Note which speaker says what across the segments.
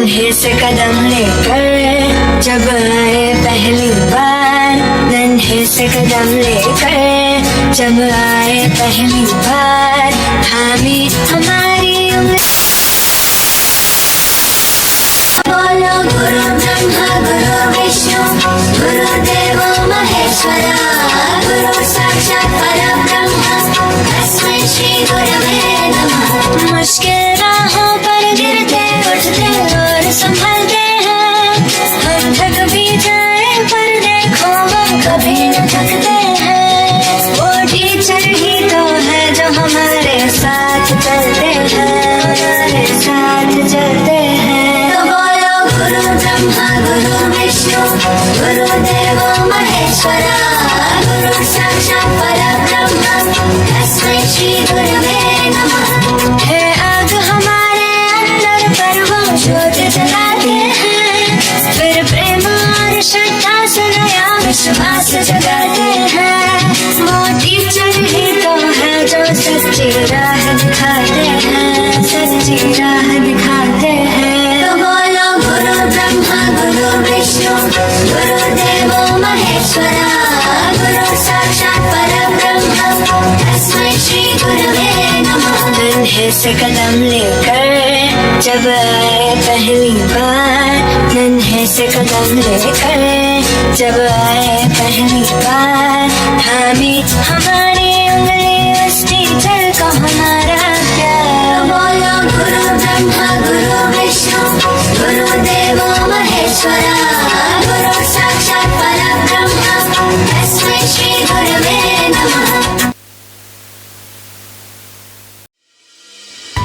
Speaker 1: नन्हे से कदम लेकर जब आए पहली बार, नन्हे से कदम लेकर जब आए पहली बार, थामी हमारी उंगली। बोलो गुरु ब्रह्मा गुरु विष्णु गुरुदेवो महेश्वरा, गुरु साक्षात परब्रह्म तस्मै श्री गुरवे नमः। मुश्किल राहों पर गिरते उठते और संभलते हैं, हम थक भी जाए पर देखो हम कभी न थकते हैं। वो टीचर ही तो है जो हमारे साथ चलते हैं, हमारे साथ चलते हैं। तो बोलो गुरु ब्रह्मा गुरु विष्णु गुरुदेवो महेश्वरा, गुरु साक्षात परब्रह्म तस्मै श्री गुरवे नमः। है आग हमारे अंदर पर वो ज्योत जलाते हैं, फिर प्रेम और श्रद्धा से नया विश्वास जगाते हैं। वो टीचर ही तो है जो सच्ची राह दिखाते हैं, सच्ची राह दिखाते हैं। तो बोलो गुरु ब्रह्मा गुरु विष्णु गुरुदेवो महेश्वरा, गुरु साक्षात परब्रह्म तस्मै श्री गुरवे नमः। नन्हे से कदम लेकर जब आए पहली बार, नन्हे से कदम लेकर जब आए पहली बार, थामी हमारी उंगली उस टीचर को हमारा प्यार। बोलो गुरु ब्रह्मा गुरु विष्णु गुरुदेवो महेश्वरा, गुरु साक्षात परब्रह्म तस्मै श्री गुरवे नमः।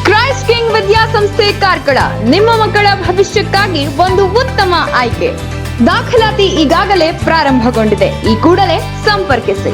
Speaker 2: ಕ್ರೈಸ್ಟ್ ಕಿಂಗ್ ವಿದ್ಯಾಸಂಸ್ಥೆ ಕಾರ್ಕಳ ನಿಮ್ಮ ಮಕ್ಕಳ ಭವಿಷ್ಯಕ್ಕಾಗಿ ಒಂದು ಉತ್ತಮ ಆಯ್ಕೆ. ದಾಖಲಾತಿ ಈಗಾಗಲೇ ಪ್ರಾರಂಭಗೊಂಡಿದೆ. ಈ ಕೂಡಲೇ ಸಂಪರ್ಕಿಸಿ.